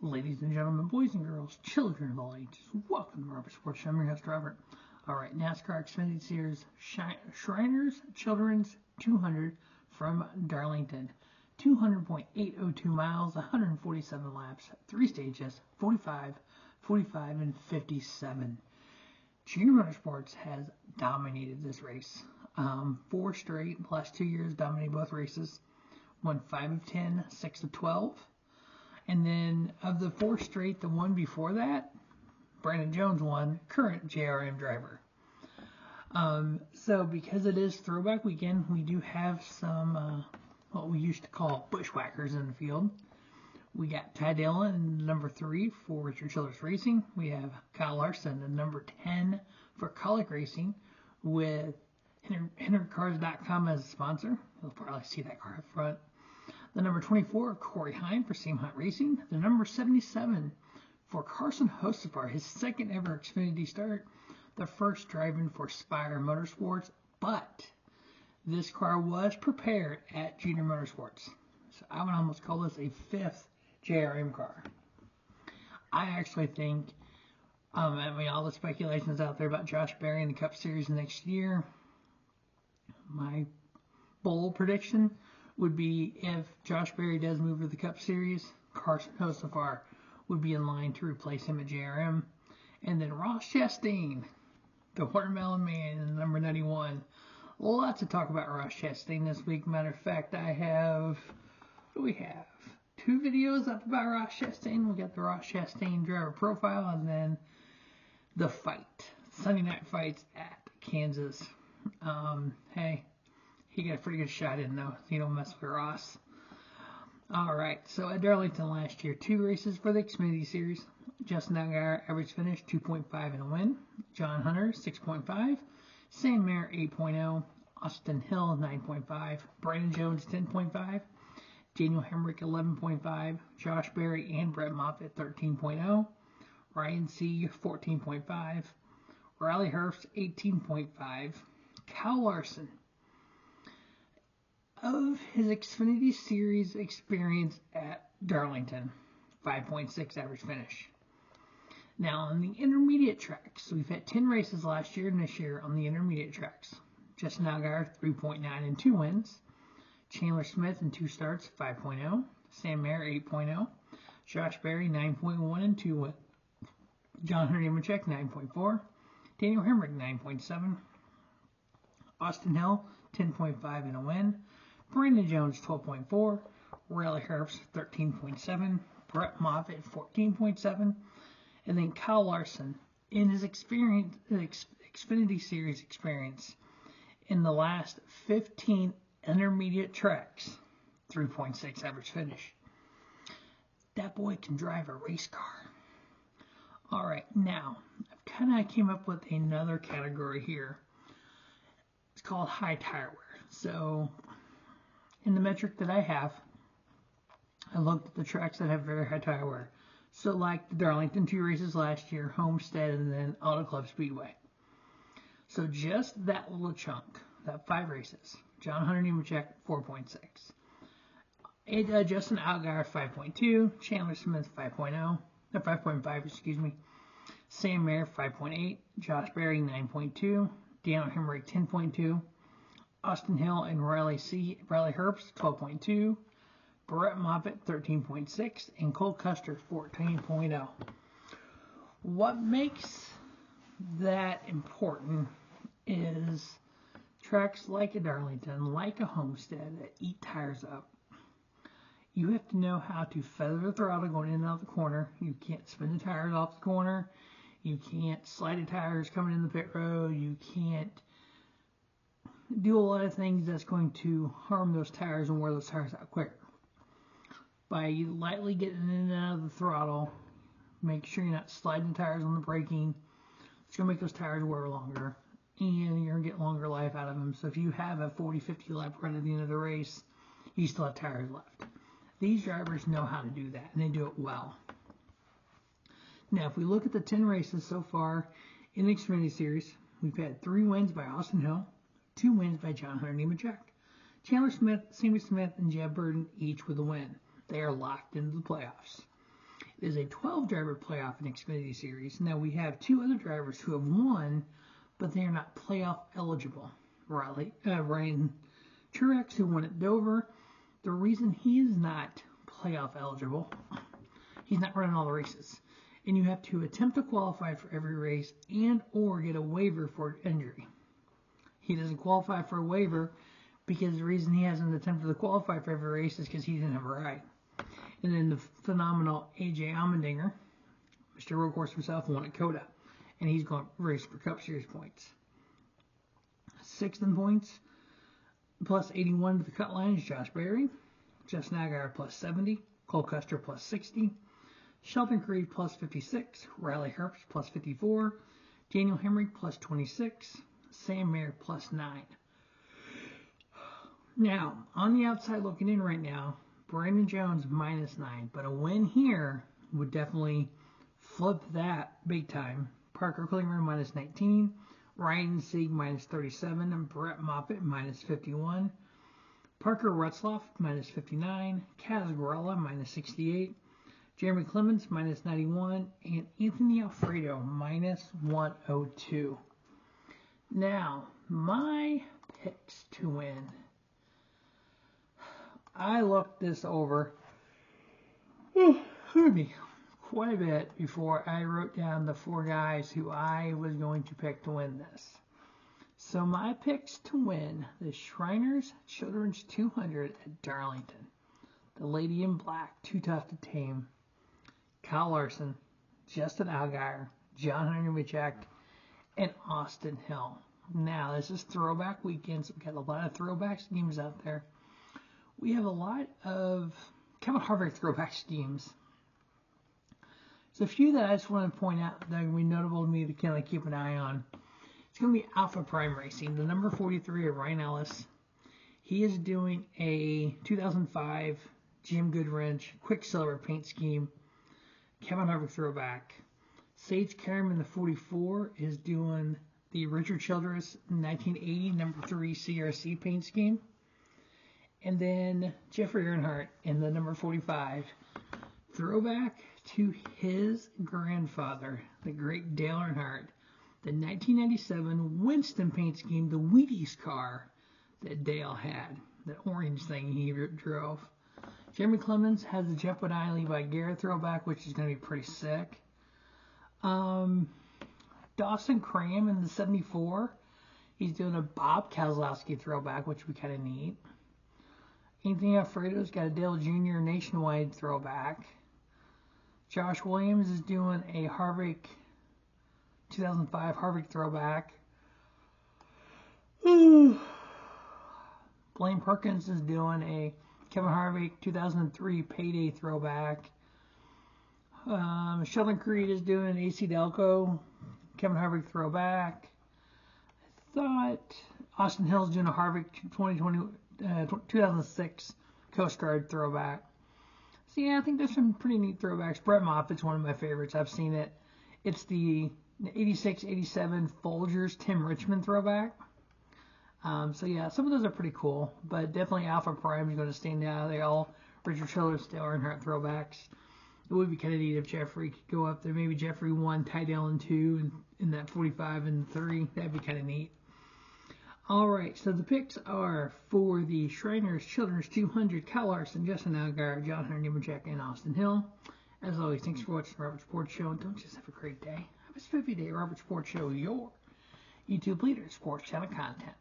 Ladies and gentlemen, boys and girls, children of all ages, welcome to Robert Sports. I'm your host, Robert. Alright, NASCAR Xfinity Series Shriners Children's 200 from Darlington. 200.802 miles, 147 laps, 3 stages, 45, 45, and 57. Junior Motorsports has dominated this race. 4 straight, the last 2 years, dominated both races. Won 5 of 10, 6 of 12. And then of the 4 straight, the one before that, Brandon Jones won, current JRM driver. So because it is throwback weekend, we do have some what we used to call bushwhackers in the field. We got Ty Dillon in number 3 for Richard Childress Racing. We have Kyle Larson in number 10 for Colic Racing with HinderedCars.com as a sponsor. You'll probably see that car up front. The number 24, Corey Heim for Sam Hunt Racing. The number 77 for Carson Hocevar, his second ever Xfinity start. The first driving for Spire Motorsports, but this car was prepared at Junior Motorsports. So I would almost call this a 5th JRM car. I actually think, all the speculations out there about Josh Berry in the Cup Series next year, my bold prediction would be if Josh Berry does move to the Cup Series, Carson Hocevar would be in line to replace him at JRM. And then Ross Chastain, the Watermelon Man, in number 91. Lots to talk about Ross Chastain this week. Matter of fact, I have, what do we have? 2 videos up about Ross Chastain. We got the Ross Chastain driver profile and then the fight. Sunday night fights at Kansas. Hey, he got a pretty good shot in though. You don't mess with Ross. Alright, so at Darlington last year, 2 races for the Xfinity Series. Justin Allgaier average finish 2.5 in a win. John Hunter 6.5. Sam Mayer 8.0. Austin Hill 9.5. Brandon Jones 10.5. Daniel Hemrick 11.5. Josh Berry and Brett Moffitt 13.0. Ryan Sieg 14.5. Riley Herbst 18.5. Kyle Larson, of his Xfinity Series experience at Darlington, 5.6 average finish. Now on the intermediate tracks, we've had 10 races last year and this year on the intermediate tracks. Justin Allgaier 3.9 and 2 wins. Chandler Smith in 2 starts, 5.0. Sam Mayer 8.0. Josh Berry 9.1 and 2 wins. John Hunter Nemechek 9.4. Daniel Hemrick 9.7. Austin Hill 10.5 and a win. Brandon Jones 12.4. Riley Herbst 13.7. Brett Moffitt 14.7. And then Kyle Larson, in his experience, Xfinity Series experience, in the last 15 intermediate tracks, 3.6 average finish. That boy can drive a race car. Alright, now, I've kind of came up with another category here. It's called high tire wear. So, in the metric that I have, I looked at the tracks that have very high tire wear. So like the Darlington 2 races last year, Homestead, and then Auto Club Speedway. So just that little chunk, that 5 races. John Hunter Nemechek 4.6. Justin Allgaier 5.2. Chandler Smith 5.5, excuse me. Sam Mayer 5.8. Josh Berry 9.2. Daniel Hemrick 10.2. Austin Hill and Riley Herbst 12.2. Brett Moffitt 13.6 and Cole Custer 14.0. What makes that important is tracks like a Darlington, like a Homestead, that eat tires up. You have to know how to feather the throttle going in and out the corner. You can't spin the tires off the corner. You can't slide the tires coming in the pit road. You can't do a lot of things that's going to harm those tires and wear those tires out quicker. By lightly getting in and out of the throttle, make sure you're not sliding tires on the braking. It's going to make those tires wear longer, and you're going to get longer life out of them. So if you have a 40-50 lap run at the end of the race, you still have tires left. These drivers know how to do that, and they do it well. Now, if we look at the 10 races so far in the Xfinity Series, we've had 3 wins by Austin Hill, 2 wins by John Hunter Nemechek. Chandler Smith, Sammy Smith, and Jeb Burton each with a win. They are locked into the playoffs. It is a 12-driver playoff in Xfinity Series. Now, we have two other drivers who have won, but they are not playoff eligible. Ryan Truex, who won at Dover, the reason he is not playoff eligible, he's not running all the races. And you have to attempt to qualify for every race and or get a waiver for injury. He doesn't qualify for a waiver because the reason he hasn't attempted to qualify for every race is because he didn't have a ride. And then the phenomenal A.J. Allmendinger, Mr. Road Course himself, won at Coda. And he's going to race for Cup Series points. Sixth in points, plus 81 to the cut line is Josh Berry. Justin Allgaier plus 70. Cole Custer plus 60. Sheldon Creed plus 56. Riley Herbst plus 54. Daniel Hemrick plus 26. Sam Mayer plus 9. Now, on the outside looking in right now, Brandon Jones minus 9. But a win here would definitely flip that big time. Parker Kligerman minus 19. Ryan Sieg minus 37. And Brett Moffitt minus 51. Parker Retzlaff minus 59. Kaz Grella minus 68. Jeremy Clements minus 91. And Anthony Alfredo minus 102. Now, my picks to win. I looked this over quite a bit before I wrote down the four guys who I was going to pick to win this. So my picks to win the Shriners Children's 200 at Darlington. The Lady in Black, Too Tough to Tame. Kyle Larson, Justin Allgaier, John Hunter Nemechek, and Austin Hill. Now, this is throwback weekend, so we've got a lot of throwback schemes out there. We have a lot of Kevin Harvick throwback schemes. There's a few that I just want to point out that are going to be notable to me to kind of keep an eye on. It's going to be Alpha Prime Racing, the number 43 of Ryan Ellis. He is doing a 2005 Jim Goodwrench Quicksilver paint scheme, Kevin Harvick throwback. Sage Karam in the 44 is doing the Richard Childress 1980 number 3 CRC paint scheme. And then Jeffrey Earnhardt in the number 45 throwback to his grandfather, the great Dale Earnhardt, the 1997 Winston paint scheme, the Wheaties car that Dale had, the orange thing he drove. Jeremy Clements has the Jeff Wood Levi Garrett throwback, which is going to be pretty sick. Dawson Cram in the 74. He's doing a Bob Kozlowski throwback, which would be kind of neat. Anthony Alfredo's got a Dale Jr. Nationwide throwback. Josh Williams is doing a Harvick 2005 Harvick throwback. Blaine Perkins is doing a Kevin Harvick 2003 Payday throwback. Sheldon Creed is doing an AC Delco Kevin Harvick throwback. I thought Austin Hill's doing a Harvick 2006 Coast Guard throwback. So yeah, I think there's some pretty neat throwbacks. Brett Moffitt's one of my favorites. I've seen it. It's the 86-87 Folgers Tim Richmond throwback. So yeah, some of those are pretty cool, but definitely Alpha Prime is going to stand out. They all Richard Childress, Dale Earnhardt throwbacks. It would be kind of neat if Jeffrey could go up there. Maybe Jeffrey 1, Ty Dillon 2, and in that 45 and 3. That'd be kind of neat. Alright, so the picks are for the Shriners Children's 200, Kyle Larson, Justin Allgaier, John Hunter Nemechek, and Austin Hill. As always, thanks for watching the Robert Sports Show, and don't just have a great day. Have a spiffy day. Robert Sports Show, your YouTube leader in sports channel content.